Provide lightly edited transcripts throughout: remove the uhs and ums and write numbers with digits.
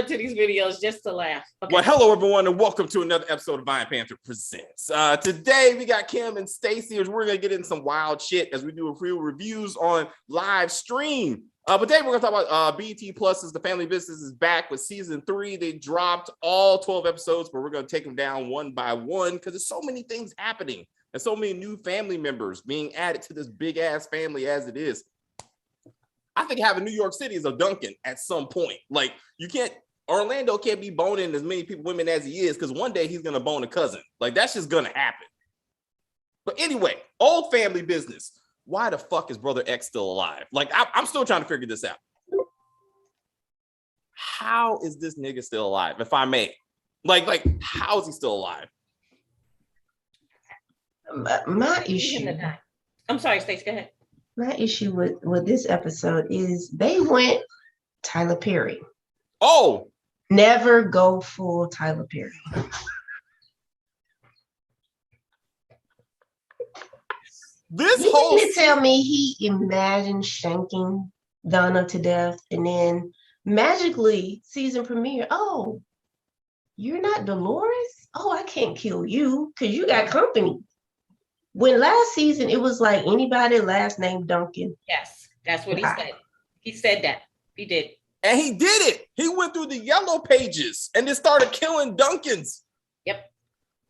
to these videos just to laugh. Okay. Well, hello everyone, and welcome to another episode of Vine Panther Presents. Today we got Kim and Stacy, as we're gonna get into some wild shit as we do a few reviews on live stream. But today we're gonna talk about BET Plus's The Family Business is back with season 3. They dropped all 12 episodes, but we're gonna take them down one by one because there's so many things happening and so many new family members being added to this big ass family as it is. I think having New York City is a Duncan at some point. Like, Orlando can't be boning as many women as he is, because one day he's gonna bone a cousin. Like, that's just gonna happen. But anyway, old family business. Why the fuck is Brother X still alive? Like, I'm still trying to figure this out. How is this nigga still alive, if I may? Like, how is he still alive? My issue. I'm sorry, Stacey, go ahead. My issue with this episode is they went Tyler Perry. Oh, never go full Tyler Perry. This whole didn't tell me he imagined shanking Donna to death, and then magically season premiere. Oh, you're not Dolores? Oh, I can't kill you because you got company. When last season it was like anybody last name Duncan. Yes, that's what he said. He said that. He did. And he did it. He went through the yellow pages and just started killing Duncans. Yep.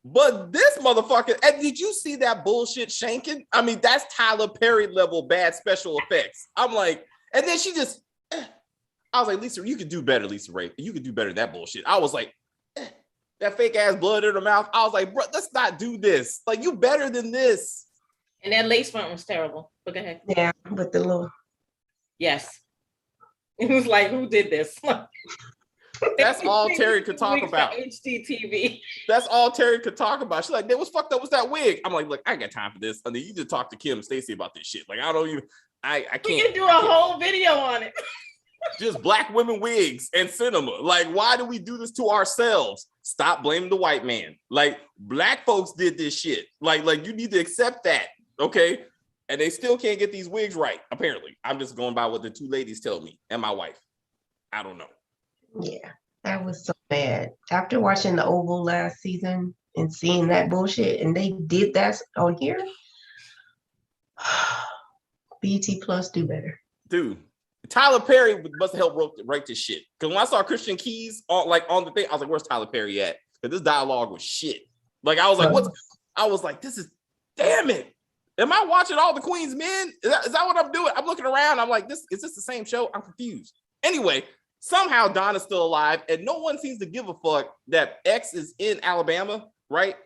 But this motherfucker, and did you see that bullshit shanking? I mean, that's Tyler Perry level bad special effects. I'm like, and then she just, I was like, Lisa, you could do better, Lisa Ray. You could do better than that bullshit. I was like, that fake ass blood in her mouth. I was like, bro, let's not do this. Like, you better than this. And that lace front was terrible. But go ahead. Yeah, with the little. Yes. It was like, who did this? That's all Terry could talk about. HDTV. That's all Terry could talk about. She's like, what's fucked up was that wig? I'm like, look, I ain't got time for this. I mean, you just talk to Kim and Stacy about this shit. Like, I don't even, I can't. We can do a whole video on it. Just black women wigs and cinema. Like, why do we do this to ourselves? Stop blaming the white man. Like, black folks did this shit. Like you need to accept that, okay? And they still can't get these wigs right, apparently. I'm just going by what the two ladies tell me and my wife. I don't know. Yeah, that was so bad. After watching the Oval last season and seeing that bullshit, and they did that on here, BT Plus do better. Dude, Tyler Perry must have helped write this shit. Because when I saw Christian Keys on the thing, I was like, where's Tyler Perry at? Because this dialogue was shit. Like, I was like, this is, damn it. Am I watching All the Queen's Men? Is that what I'm doing? I'm looking around. I'm like, is this the same show? I'm confused. Anyway, somehow Donna's still alive, and no one seems to give a fuck that X is in Alabama, right?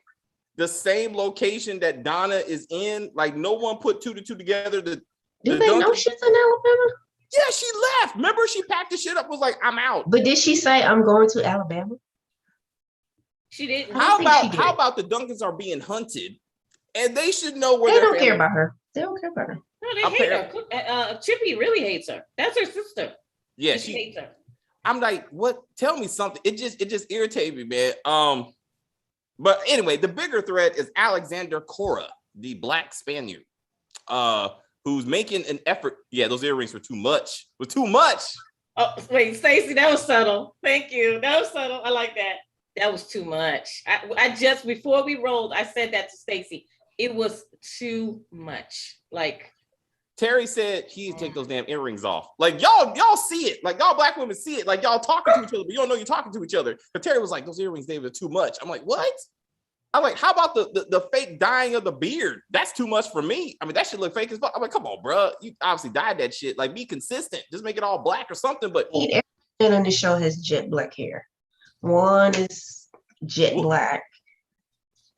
The same location that Donna is in. Like, no one put two to two together. Do they know she's in Alabama? Yeah, she left. Remember, she packed the shit up, was like, I'm out. But did she say, I'm going to Alabama? She didn't. How about the Duncans are being hunted, and they should know where they don't care about her. They don't care about her. No, they hate her. Chippy really hates her. That's her sister. Yeah, she hates her. I'm like, what? Tell me something. It just irritated me, man. But anyway, the bigger threat is Alexander Cora, the Black Spaniard, who's making an effort. Yeah, those earrings were too much. Oh, wait, Stacey, that was subtle. Thank you. That was subtle. I like that. That was too much. I just, before we rolled, I said that to Stacey. It was too much. Like, Terry said he'd take those damn earrings off. Like, y'all see it. Like, y'all black women see it. Like, y'all talking to each other, but you don't know you're talking to each other. But Terry was like, those earrings, David, are too much. I'm like, what? I'm like, how about the fake dyeing of the beard? That's too much for me. I mean, that shit look fake as fuck. I'm like, come on, bro. You obviously dyed that shit. Like, be consistent. Just make it all black or something. But everyone on the show has jet black hair. One is jet black.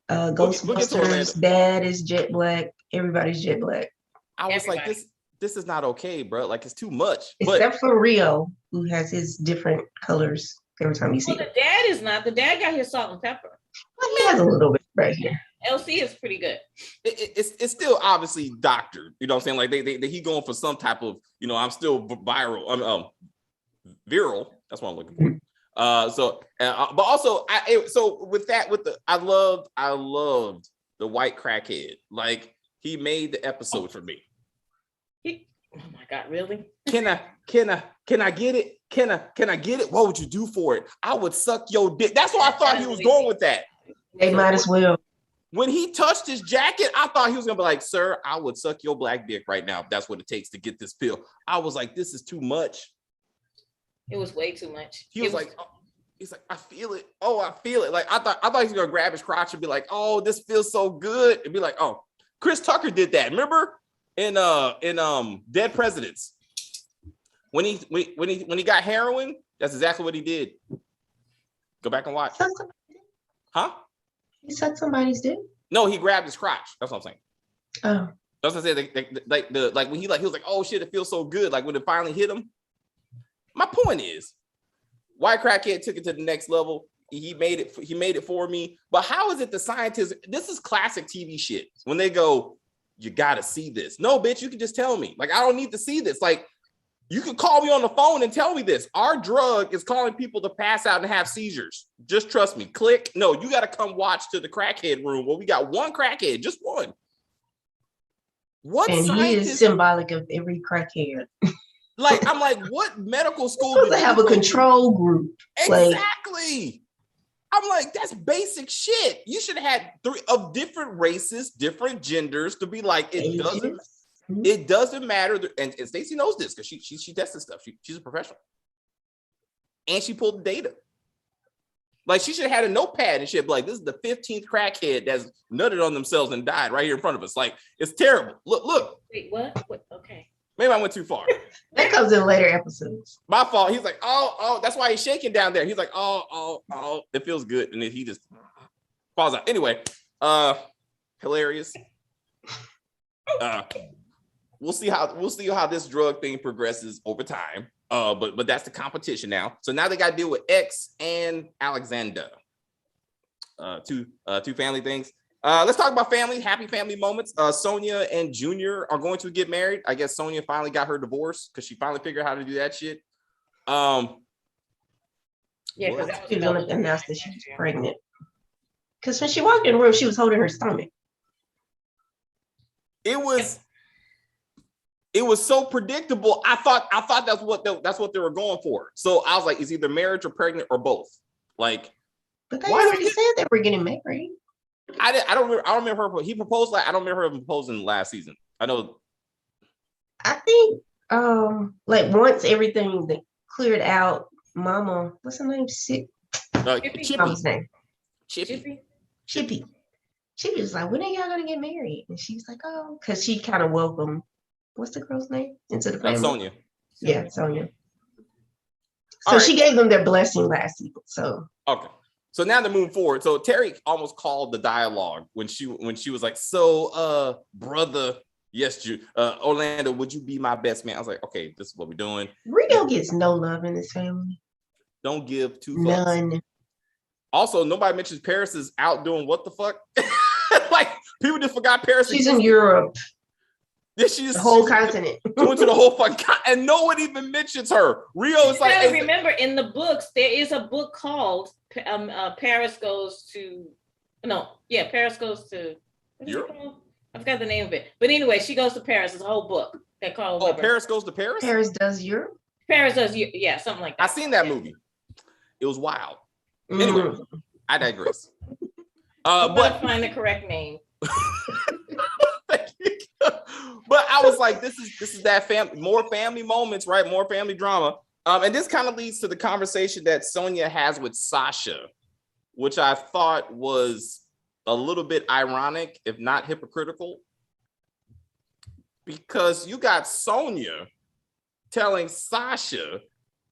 Ghostbusters' dad is jet black. Everybody's jet black. I was like, this is not okay, bro. Like, it's too much. Except for Rio, who has his different colors every time you see him. The dad is not. The dad got his salt and pepper. Well, he has a little bit right here. LC is pretty good. It's still obviously doctored. You know what I'm saying? Like, he going for some type of, I'm still viral. Viral. That's what I'm looking for. But also, I loved the white crackhead. Like, he made the episode for me. Oh my God, really? Can I get it? Can I get it? What would you do for it? I would suck your dick. That's why I thought he was going with that. They might as well. When he touched his jacket, I thought he was gonna be like, sir, I would suck your black dick right now if that's what it takes to get this pill. I was like, this is too much. It was way too much. He was like, oh, he's like, I feel it. Oh, I feel it. Like I thought he was gonna grab his crotch and be like, oh, this feels so good. And be like, oh, Chris Tucker did that. Remember in Dead Presidents? When he got heroin, that's exactly what he did. Go back and watch. Huh? He sucked somebody's dick? No, he grabbed his crotch. That's what I'm saying. Oh. That's what I said. Like when he was like, oh shit, it feels so good. Like when it finally hit him. My point is, White Crackhead took it to the next level. He made it for me. But how is it the scientists? This is classic TV shit. When they go, you gotta see this. No, bitch, you can just tell me. Like I don't need to see this. Like you can call me on the phone and tell me this. Our drug is calling people to pass out and have seizures. Just trust me. Click. No, you got to come watch to the crackhead room where we got one crackhead, just one. What and he is symbolic of every crackhead. Like, I'm like, what medical school did they have a control group? Exactly. Like, I'm like, that's basic shit. You should have had 3 of different races, different genders to be like, it doesn't matter. And Stacey knows this because she tested stuff. She's a professional. And she pulled the data. Like she should have had a notepad and shit. Like, this is the 15th crackhead that's nutted on themselves and died right here in front of us. Like, it's terrible. Look. Wait, what? Okay. Maybe I went too far. That comes in later episodes. My fault. He's like, oh, that's why he's shaking down there. He's like, oh, it feels good. And then he just falls out. Anyway, hilarious. We'll see how this drug thing progresses over time. But that's the competition now. So now they got to deal with X and Alexander. Two family things. Let's talk about family, happy family moments. Sonia and Junior are going to get married. I guess Sonia finally got her divorce because she finally figured out how to do that shit. Yeah, because she was going to announce that she was pregnant. Because when she walked in the room, she was holding her stomach. It was so predictable. I thought that's what they were going for. So I was like, it's either marriage or pregnant or both. Like, but they already said they were getting married. I don't remember her. He proposed. Like, I don't remember him proposing last season. I know. I think like once everything cleared out, Mama, what's her name? Chippy. Mama's name. Chippy. She was like, when are y'all gonna get married? And she was like, oh, because she kind of welcomed, what's the girl's name? Into the family. Sonia. Yeah, Sonia. So she gave them their blessing last season. So okay. So now they're moving forward. So Terry almost called the dialogue when she was like, so brother, yes, Orlando, would you be my best man? I was like, okay, this is what we're doing. Rio gets no love in this family. Don't give 2 fucks. None. Also, nobody mentions Paris is out doing what the fuck? Like, people just forgot Paris. She's in Europe. She's the whole continent. Going to the whole fucking continent, and no one even mentions her. Rio is like, hey, remember in the books, there is a book called Paris Goes to Europe. I forgot the name of it. But anyway, she goes to Paris. It's a whole book. They call it. Paris Goes to Paris? Paris Does Europe? Paris Does Europe. Yeah, something like that. I seen that movie. It was wild. Anyway, I digress. But find the correct name. But I was like, this is that more family moments, right? More family drama. And this kind of leads to the conversation that Sonia has with Sasha, which I thought was a little bit ironic, if not hypocritical, because you got Sonia telling Sasha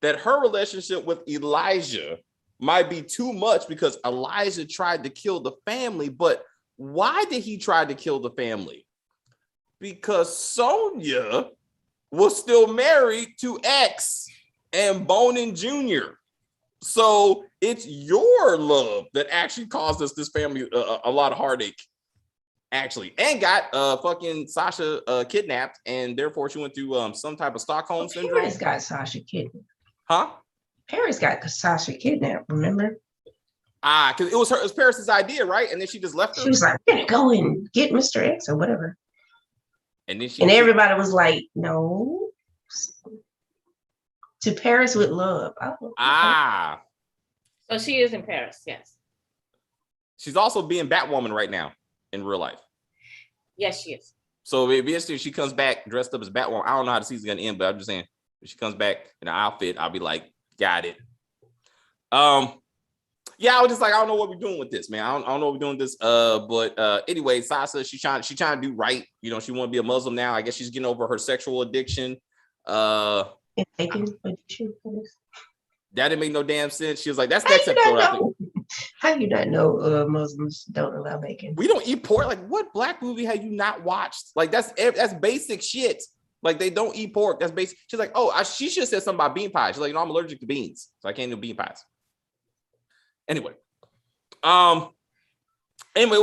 that her relationship with Elijah might be too much because Elijah tried to kill the family. But why did he try to kill the family? Because Sonia was still married to X and Bonin Jr. So it's your love that actually caused us this family a lot of heartache, actually, and got fucking Sasha kidnapped, and therefore she went through some type of Stockholm syndrome. Paris got Sasha kidnapped. Huh? Paris got Sasha kidnapped. Remember? Because it was Paris's idea, right? And then she just left her. She was like, "We're gonna go and get Mr. X or whatever." And then everybody was like, "No." To Paris with Love. Oh, okay. Ah, So she is in Paris, yes. she's also being Batwoman right now in real life. Yes, she is. So it'd be interesting if she comes back dressed up as Batwoman. I don't know how the season's gonna end, but I'm just saying if she comes back in an outfit, I'll be like, got it. Yeah, I was just like, I don't know what we're doing with this, man. I don't know what we're doing with this. But anyway, Sasha, she's trying to do right. You know, she want to be a Muslim now. I guess she's getting over her sexual addiction. That didn't make no damn sense. She was like, that's next episode, I think. How you not know Muslims don't allow bacon? We don't eat pork. Like, what black movie have you not watched? Like, that's basic shit. Like, they don't eat pork. That's basic. She's like, she should have said something about bean pies. She's like, no, I'm allergic to beans, so I can't do bean pies. Anyway, we'll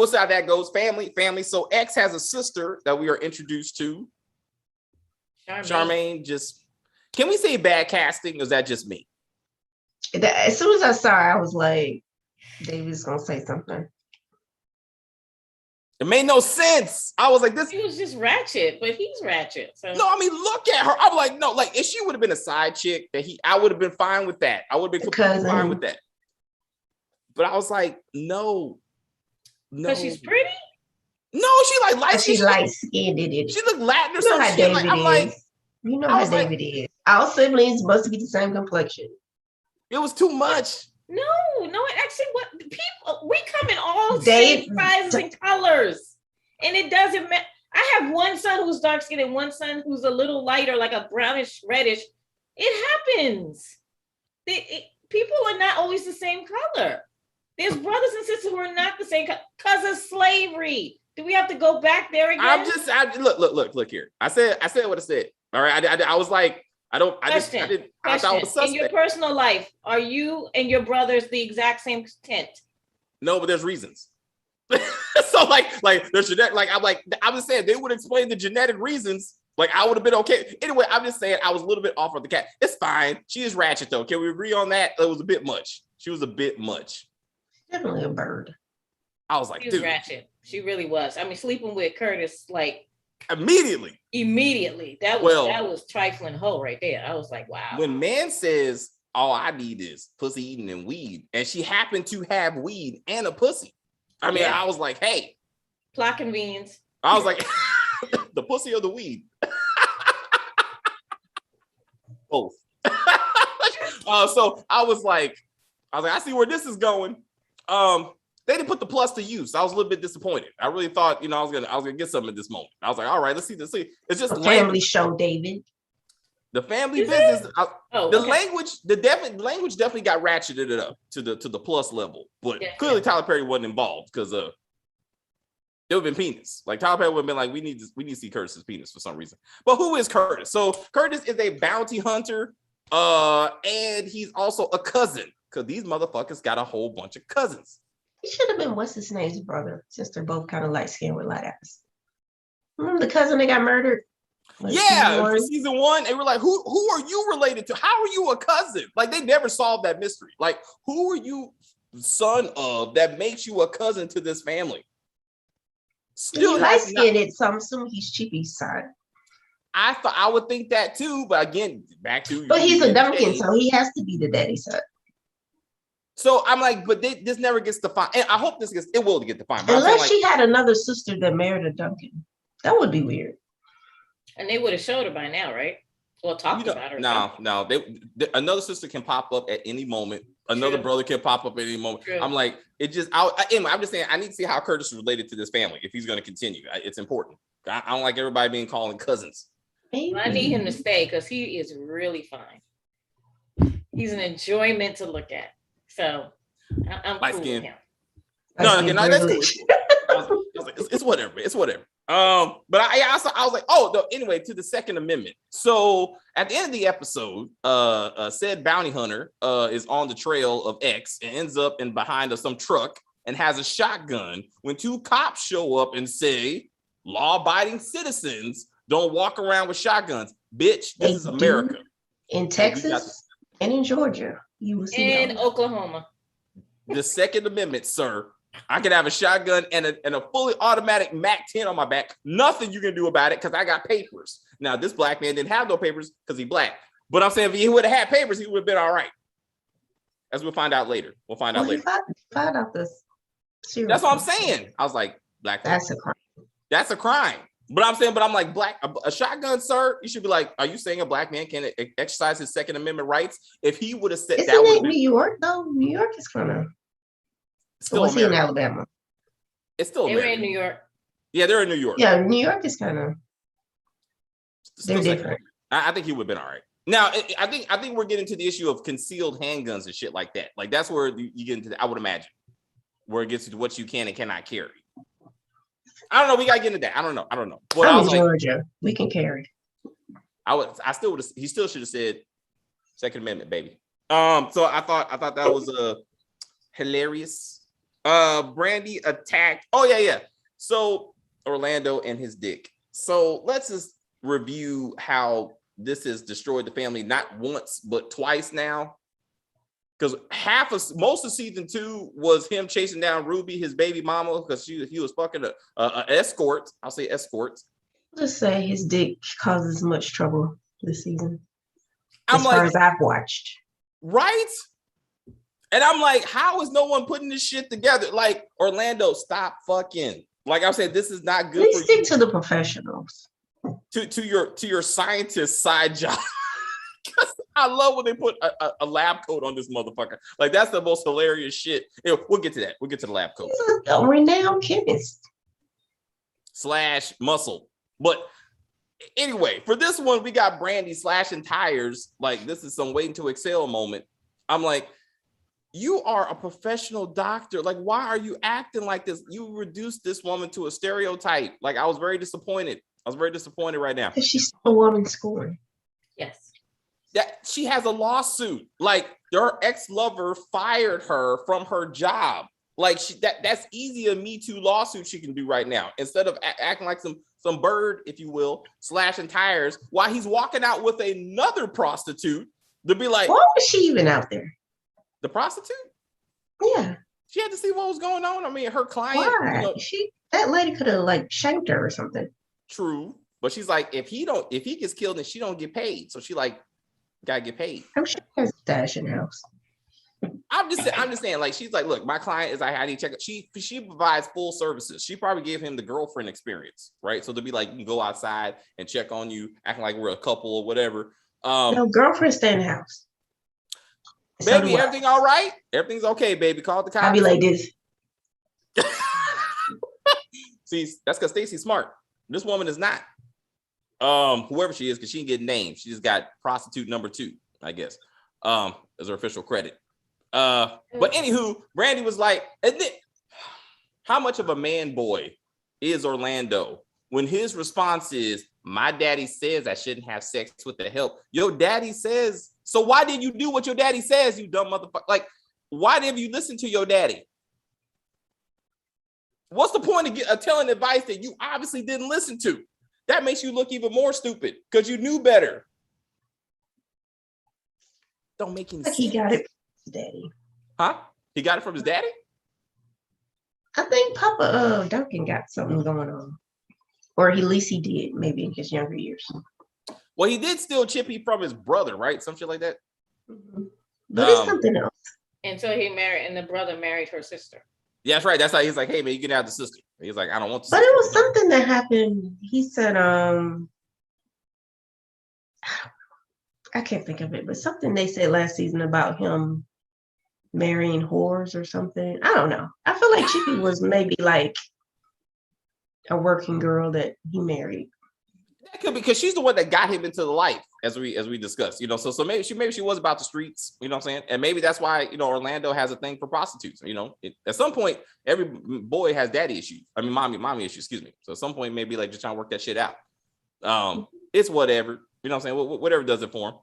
see how that goes. Family. So X has a sister that we are introduced to. Charmaine. Just, can we say bad casting? Or is that just me? As soon as I saw her, I was like, David's gonna say something. It made no sense. I was like, this. He was just ratchet, but he's ratchet. So no, I mean, look at her. I'm like, no, like if she would have been a side chick, I would have been fine with that. I would have been completely fine with that. But I was like, no. Because she's pretty? No, she like she's light-skinned, did it? She looked Latin or some shit. Like, I'm like, you know how David is. Our siblings must be the same complexion. It was too much. No, actually, what people, we come in all shapes, sizes, and colors. And it doesn't matter. I have one son who's dark skinned and one son who's a little lighter, like a brownish, reddish. It happens. People are not always the same color. There's brothers and sisters who are not the same because of slavery. Do we have to go back there again? Look here. I said what I said. All right. I was like, I thought it was suspect. In your personal life, are you and your brothers the exact same tint? No, but there's reasons. So like there's genetic, like I'm just saying they would explain the genetic reasons. Like I would have been okay. Anyway, I'm just saying I was a little bit off of the cat. It's fine. She is ratchet though. Can we agree on that? It was a bit much. She was a bit much. Definitely a bird. I was like, she was ratchet. She really was. I mean, sleeping with Curtis, like immediately. That was trifling hoe right there. I was like, wow. When man says all I need is pussy eating and weed, and she happened to have weed and a pussy. I mean, I was like, hey. Plot convenience. I was like, the pussy or the weed? Both. So I was like, I see where this is going. They didn't put the plus to use. I was a little bit disappointed. I really thought, I was gonna get something at this moment. I was like, all right, let's see. It's just a family show, David. The family business. The language definitely got ratcheted it up to the plus level. But clearly Tyler Perry wasn't involved because it would have been penis. Like Tyler Perry would have been like, we need to see Curtis's penis for some reason. But who is Curtis? So Curtis is a bounty hunter, and he's also a cousin because these motherfuckers got a whole bunch of cousins. He should have been what's his name's brother, since they're both kind of light skinned with light eyes. Remember the cousin that got murdered? For season 1, they were like, who are you related to? How are you a cousin? Like they never solved that mystery. Like, who are you son of that makes you a cousin to this family? Still light skinned, so I'm assuming he's Chippy's side. I would think that too, but again, back to but he's a Duncan, so he has to be the daddy side. So I'm like, but this never gets defined. And I hope it will get defined. Unless she had another sister that married a Duncan. That would be weird. And they would have showed her by now, right? Well, talked about her. No. Another sister can pop up at any moment. Another brother can pop up at any moment. True. I'm like, I'm just saying, I need to see how Curtis is related to this family if he's going to continue. It's important. I don't like everybody being called cousins. Well, I need him to stay because he is really fine. He's an enjoyment to look at. So I'm cool with him. No, that's cool. It's whatever. It's whatever. But I was like, no, anyway, to the Second Amendment. So at the end of the episode, said bounty hunter is on the trail of X and ends up in behind of some truck and has a shotgun when 2 cops show up and say, law-abiding citizens don't walk around with shotguns. Bitch, this is America. In Texas and in Georgia. You will see in Oklahoma. The Second Amendment, sir. I can have a shotgun and a fully automatic MAC-10 on my back. Nothing you can do about it because I got papers. Now, this black man didn't have no papers because he black. But I'm saying if he would have had papers, he would have been all right. As we'll find out later. We'll find out later. Find out this. That's what I'm saying. I was like, black. That's a crime. That's a crime. But I'm like, black, a shotgun, sir. You should be like, are you saying a black man can exercise his Second Amendment rights? If he would have said that, would New York though. New York is kind of. Still, was he in Alabama? It's still. They were in New York. Yeah, they're in New York. Yeah, New York is kind of. They're different. I think he would have been all right. Now, I think we're getting to the issue of concealed handguns and shit like that. Like that's where you get into. I would imagine where it gets to what you can and cannot carry. I don't know. We gotta get into that. I don't know. But I'm in Georgia. We can carry. I still would. He still should have said Second Amendment, baby. So I thought that was hilarious. Brandy attacked. Oh yeah. So Orlando and his dick. So let's just review how this has destroyed the family, not once but twice now. Because most of season 2 was him chasing down Ruby, his baby mama, because he was fucking a escort. I'll say escort. I'll just say his dick causes much trouble this season. As far as I've watched. Right? And I'm like, how is no one putting this shit together? Like, Orlando, stop fucking. Like I said, this is not good. Please stick to the professionals. To your scientist side job. I love when they put a lab coat on this motherfucker. Like that's the most hilarious shit. We'll get to that. We'll get to the lab coat. He's a renowned chemist. / muscle. But anyway, for this one, we got Brandy slashing tires. Like this is some waiting to excel moment. I'm like, you are a professional doctor. Like, why are you acting like this? You reduced this woman to a stereotype. Like, I was very disappointed. Right now. Because she's a woman scorn. Yes. That she has a lawsuit. Like her ex-lover fired her from her job. Like that's easy a Me Too lawsuit she can do right now. Instead of acting like some bird, if you will, slashing tires while he's walking out with another prostitute to be like, why was she even out there? The prostitute? Yeah. She had to see what was going on. I mean, her client. Why? That lady could have like shanked her or something. True. But she's like, if he gets killed, then she don't get paid. So she like gotta get paid. I'm sure she has a stash in the house. I'm just saying, like, she's like, look, my client is I need to check. She provides full services. She probably gave him the girlfriend experience, right? So to be like, you can go outside and check on you, acting like we're a couple or whatever. No, girlfriend stay in the house. Baby, everything all right? Everything's okay, baby. Call the cops. I'll be like this. See, that's because Stacey's smart. This woman is not. Whoever she is, because she didn't get named. She just got prostitute number 2, I guess, as her official credit. But anywho, Brandy was like, how much of a man boy is Orlando when his response is, my daddy says I shouldn't have sex with the help. Your daddy says, so why did you do what your daddy says, you dumb motherfucker? Like, why didn't you listen to your daddy? What's the point of telling advice that you obviously didn't listen to? That makes you look even more stupid because you knew better. Don't make any sense. He got it from his daddy. Huh? He got it from his daddy? I think Papa Duncan got something going on. Or at least he did, maybe in his younger years. Well, he did steal Chippy from his brother, right? Some shit like that. Mm-hmm. But it's something else. Until he married, and the brother married her sister. Yeah, that's right. That's how he's like, hey man, you can have the sister. He's like, I don't want the But sister. it was something that happened. He said, I can't think of it, but something they said last season about him marrying whores or something. I don't know. I feel like Chippy was maybe like a working girl that he married. That could be because she's the one that got him into the life, as we discussed, you know. So maybe she was about the streets, you know what I'm saying? And maybe that's why, you know, Orlando has a thing for prostitutes. You know, at some point, every boy has daddy issues. I mean, mommy issues, excuse me. So at some point, maybe like just trying to work that shit out. It's whatever, you know what I'm saying? Whatever does it for him.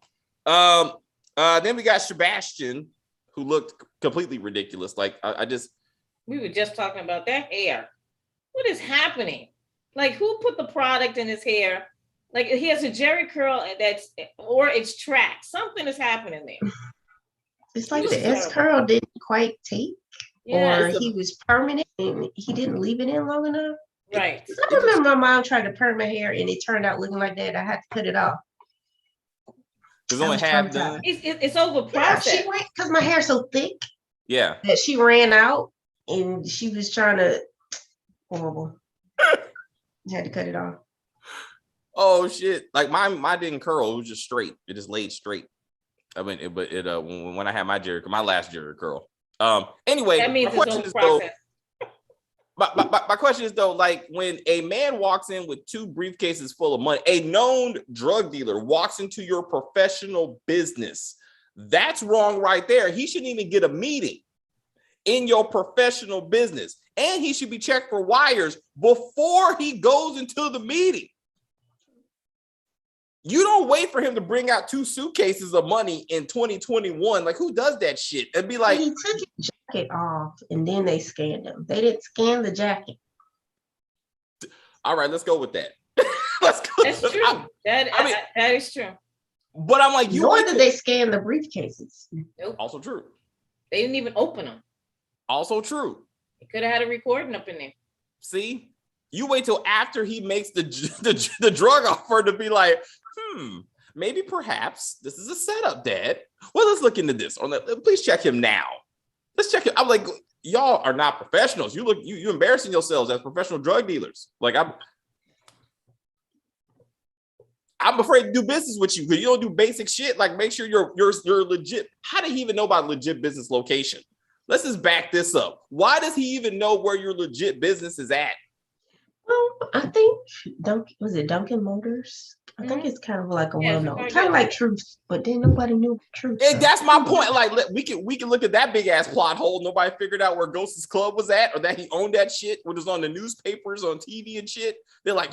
Then we got Sebastian, who looked completely ridiculous. Like we were just talking about that hair. What is happening? Like, who put the product in his hair? Like, he has a Jerry curl or it's tracked. Something is happening there. It's like the S curl didn't quite take, yeah, or he was permanent and he didn't leave it in long enough. Right. I remember my mom tried to perm my hair and it turned out looking like that. I had to cut it off. It's only half done. It's over Yeah, process. she ran because my hair's so thick Yeah. that she ran out and she was trying to horrible. Had to cut it off. Oh shit! Like mine didn't curl. It was just straight. It just laid straight. I mean, when I had my last Jerry curl. Anyway, That means my question it's is over though. process. My question is though, like when a man walks in with 2 briefcases full of money, a known drug dealer walks into your professional business. That's wrong right there. He shouldn't even get a meeting in your professional business, and he should be checked for wires before he goes into the meeting. You don't wait for him to bring out 2 suitcases of money in 2021. Like, who does that shit? And be like, he took his jacket off and then they scanned him. They didn't scan the jacket. all right, let's go with that. Let's go. That's true. That is true. But I'm like, Nor did they scan the briefcases. Nope. Also true. They didn't even open them. Also true. They could have had a recording up in there. See, you wait till after he makes the drug offer to be like, maybe perhaps this is a setup, Dad. Well, let's look into this. Please check him now. Let's check it. I'm like, y'all are not professionals. You embarrassing yourselves as professional drug dealers. Like I'm afraid to do business with you because you don't do basic shit. Like make sure you're legit. How did he even know about legit business location? Let's just back this up. Why does he even know where your legit business is at? Well, I think was it Dunkin' Motors? I think it's kind of like a well-known, kind of like Truth, but then nobody knew Truth. And that's my point. Like we can look at that big ass plot hole. Nobody figured out where Ghost's Club was at, or that he owned that shit when it was on the newspapers, on TV and shit. They're like,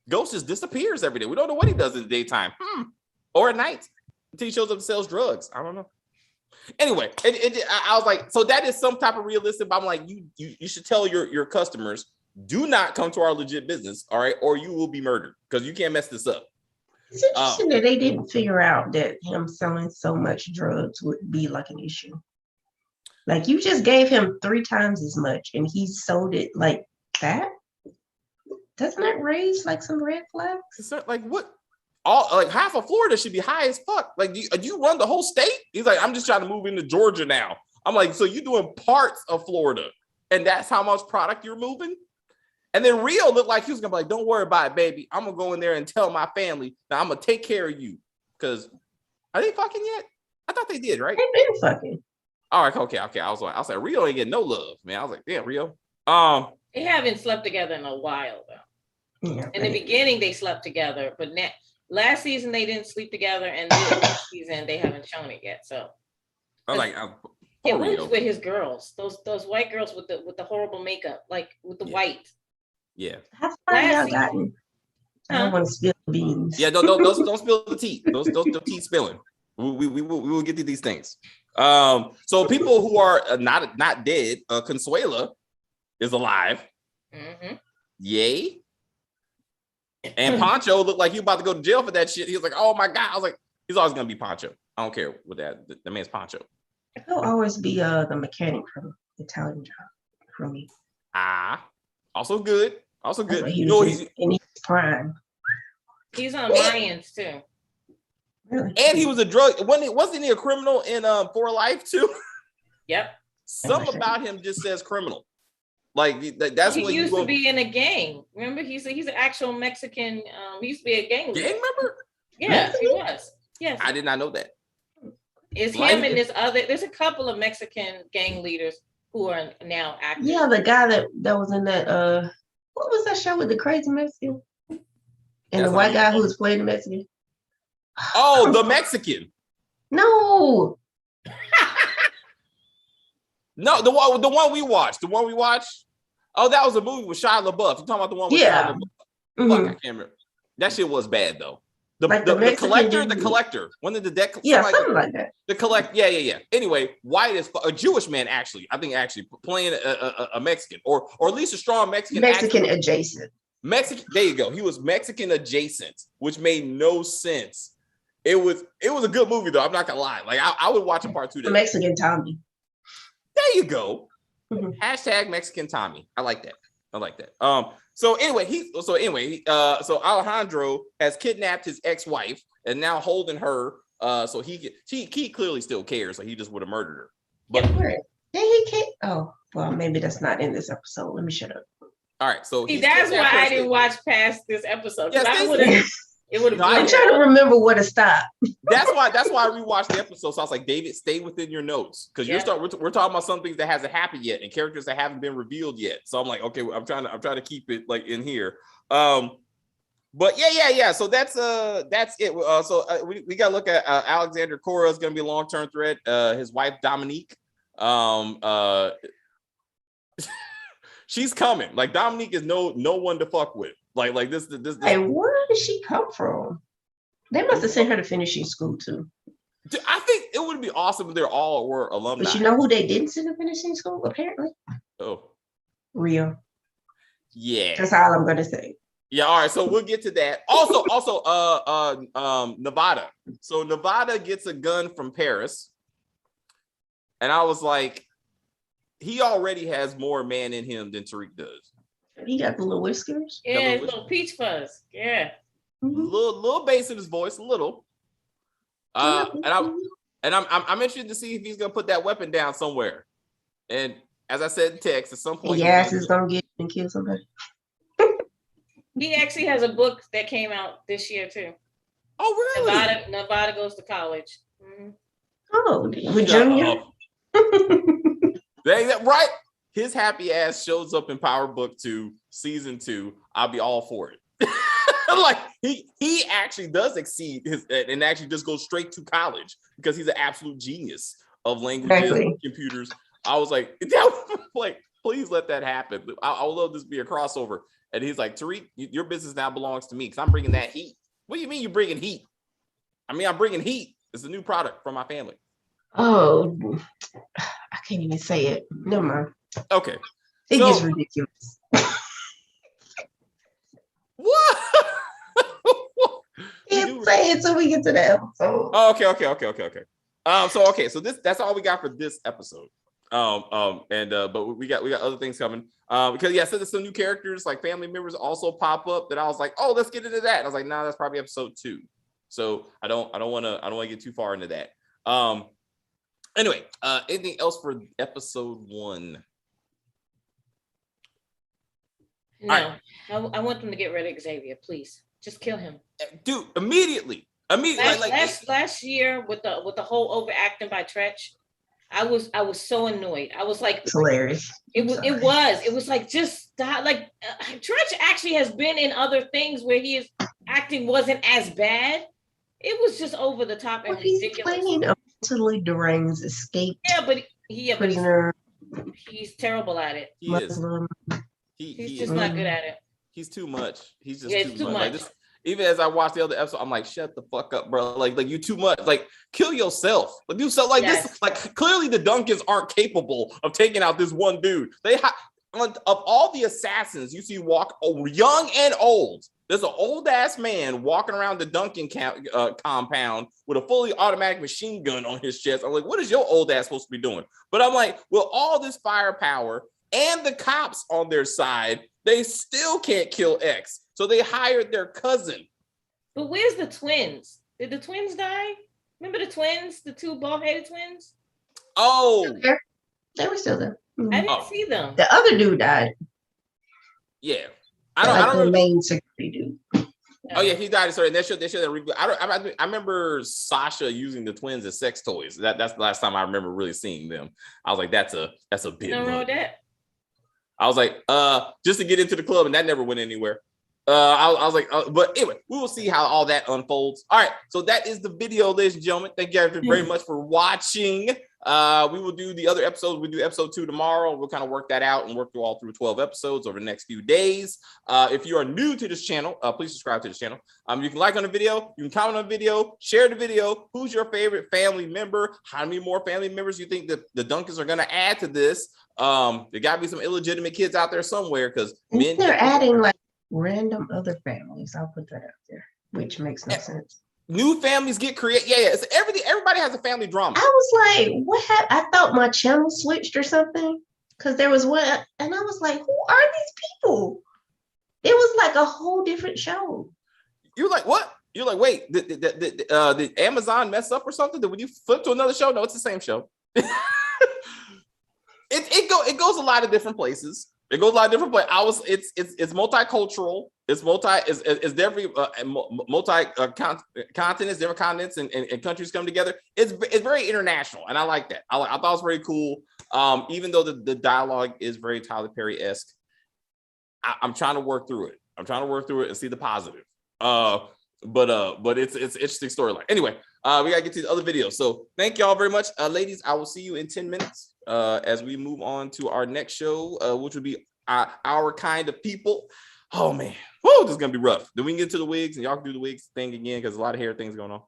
Ghost just disappears every day. We don't know what he does in the daytime, or at night until he shows up and sells drugs. I don't know. Anyway, I was like, so that is some type of realistic. But I'm like, you should tell your customers, do not come to our legit business, all right, or you will be murdered because you can't mess this up. It's interesting that they didn't figure out that him selling so much drugs would be like an issue. Like you just gave him 3 times as much, and he sold it like that. Doesn't that raise like some red flags? It's not like what? Like half of Florida should be high as fuck. Like, do you run the whole state? He's like, I'm just trying to move into Georgia now. I'm like, so you doing parts of Florida, and that's how much product you're moving? And then Rio looked like he was gonna be like, don't worry about it, baby. I'm gonna go in there and tell my family that I'm gonna take care of you. Because are they fucking yet? I thought they did, right? They've been fucking. All right, okay. I was like, Rio ain't getting no love, man. I was like, damn, Rio. They haven't slept together in a while though. Yeah, in the beginning, they slept together, but last season they didn't sleep together, and this season they haven't shown it yet. So I'm like, it was with his girls, those white girls with the horrible makeup, like with the white. Yeah. How far have y'all gotten? I don't want to spill the beans. Yeah, don't spill the tea. Those the tea spilling. We will get to these things. So people who are not dead, Consuela is alive. Mm-hmm. Yay. And Pancho looked like he about to go to jail for that shit. He was like, oh my God. I was like, he's always gonna be Pancho. I don't care what that. The man's Pancho. He'll always be the mechanic from Italian Job for me. Also good. Also good. He's in his prime. He's on Mayans too. Really? And he was a drug. Wasn't he a criminal in For Life too? Yep. Something about him just says criminal. Like that's he what used to be in a gang. Remember, he's an actual Mexican. He used to be a gang leader. Gang member? Yeah, he was. Yes. I did not know that. It's him and there's a couple of Mexican gang leaders who are now active. Yeah, the guy that was in that what was that show with the crazy Mexican? And that's the white guy who was playing the Mexican. Oh, the Mexican. No. No, the one we watched. The one we watched. Oh, that was a movie with Shia LaBeouf. You talking about the one with Shia LaBeouf? Mm-hmm. Fuck, I can't remember. That shit was bad though. The collector. One of the deck. Something like that. The collect. Yeah. Anyway, white as a Jewish man actually. I think playing a Mexican or at least a strong Mexican. Adjacent. Mexican. There you go. He was Mexican adjacent, which made no sense. It was a good movie though. I'm not gonna lie. Like I would watch a part 2. The Mexican Tommy. There you go. Mm-hmm. Hashtag Mexican Tommy. I like that. I like that. So Alejandro has kidnapped his ex-wife and now holding her. So he clearly still cares. So he just would have murdered her. But oh, well, maybe that's not in this episode. Let me shut up. All right, so that's why I didn't watch past this episode. Yeah, I would have. It would have. I'm trying to remember where to stop. That's why I rewatched the episode. So I was like, David, stay within your notes because we're talking about some things that hasn't happened yet and characters that haven't been revealed yet. So I'm like, okay, I'm trying to keep it like in here. But yeah. So that's it. We got to look at Alexander Cora is going to be a long-term threat. His wife Dominique, she's coming. Like Dominique is no one to fuck with. Like this. Hey, where did she come from? They must have sent her to finishing school too. I think it would be awesome if they all were alumni. But you know who they didn't send to finishing school? Apparently. Oh. Rio. Yeah. That's all I'm gonna say. Yeah, all right. So we'll get to that. Also, Nevada. So Nevada gets a gun from Paris. And I was like, he already has more man in him than Tariq does. He got the little whiskers. Yeah, little peach fuzz. Yeah. Little bass in his voice, a little. And I'm interested to see if he's gonna put that weapon down somewhere. And as I said in text, at some point, yes, he's gonna get and kill somebody. He actually has a book that came out this year too. Oh, really? Nevada goes to college. Mm-hmm. Oh, with Junior. Right? His happy ass shows up in Power Book 2, season 2. I'll be all for it. Like he actually does exceed and actually just goes straight to college because he's an absolute genius of languages and computers. I was like, please let that happen. I would love this to be a crossover. And he's like, Tariq, your business now belongs to me because I'm bringing that heat. What do you mean you're bringing heat? I mean, I'm bringing heat. It's a new product from my family. Oh, I can't even say it. Never mind. Okay. It gets ridiculous. What? Can't say it till we get to the episode. Oh, okay. So that's all we got for this episode. But we got other things coming. Because so there's some new characters like family members also pop up that I was like, oh, let's get into that. And I was like, nah, that's probably episode 2. So I don't want to get too far into that. Anyway, anything else for episode 1? No, right. I want them to get rid of Xavier, please. Just kill him, dude. Immediately. Last year with the whole overacting by Tretch, I was so annoyed. I was like, it's hilarious. It was like just stop. Like Tretch actually has been in other things where his acting wasn't as bad. It was just over the top and ridiculous. He's playing a mentally deranged escape. Yeah, but prisoner. He's terrible at it. He is. He's just not good at it. He's too much. He's just too much. Like even as I watched the other episode, I'm like, shut the fuck up, bro. Like you too much. Like kill yourself. Like do something like this. Like clearly the Duncans aren't capable of taking out this one dude. Of all the assassins you see walk, young and old, there's an old ass man walking around the Duncan compound with a fully automatic machine gun on his chest. I'm like, what is your old ass supposed to be doing? But I'm like, with all this firepower and the cops on their side, they still can't kill X. So they hired their cousin. But where's the twins? Did the twins die? Remember the twins? The 2 bald-headed twins? Oh. They were still there. Mm-hmm. I didn't see them. The other dude died. Yeah. I don't remember. The main security dude. Oh yeah, he died. Sorry, they should I remember Sasha using the twins as sex toys. That's the last time I remember really seeing them. I was like, that's a bit. No wrong with that. I was like, just to get into the club, and that never went anywhere. I was like, but anyway, we will see how all that unfolds. All right, so that is the video, ladies and gentlemen. Thank you guys very much for watching. We will do the other episodes. We'll do episode 2 tomorrow. We'll kind of work that out and work through all 12 episodes over the next few days. If you are new to this channel, please subscribe to this channel. You can like on the video, you can comment on the video, share the video. Who's your favorite family member? How many more family members you think that the Duncans are going to add to this? There got to be some illegitimate kids out there somewhere because they're adding like random other families. I'll put that out there, which makes no sense. New families get created. Yeah, it's everything. Everybody has a family drama. I was like, what happened? I thought my channel switched or something. because there was one, and I was like, who are these people? It was like a whole different show. You're like, what? You're like, wait, did Amazon mess up or something? Did when you flip to another show? No, it's the same show. It goes a lot of different places. It goes a lot of different places. It's multicultural. It's definitely multi continents, different continents and countries come together. It's very international, and I like that. I thought it was very cool. Even though the dialogue is very Tyler Perry-esque, I'm trying to work through it. I'm trying to work through it and see the positive. But it's interesting storyline. Anyway, we gotta get to the other videos. So thank y'all very much, ladies. I will see you in 10 minutes as we move on to our next show, which will be our kind of people. Oh man, whoa, this is gonna be rough. Then we can get to the wigs, and y'all can do the wigs thing again because a lot of hair things going on.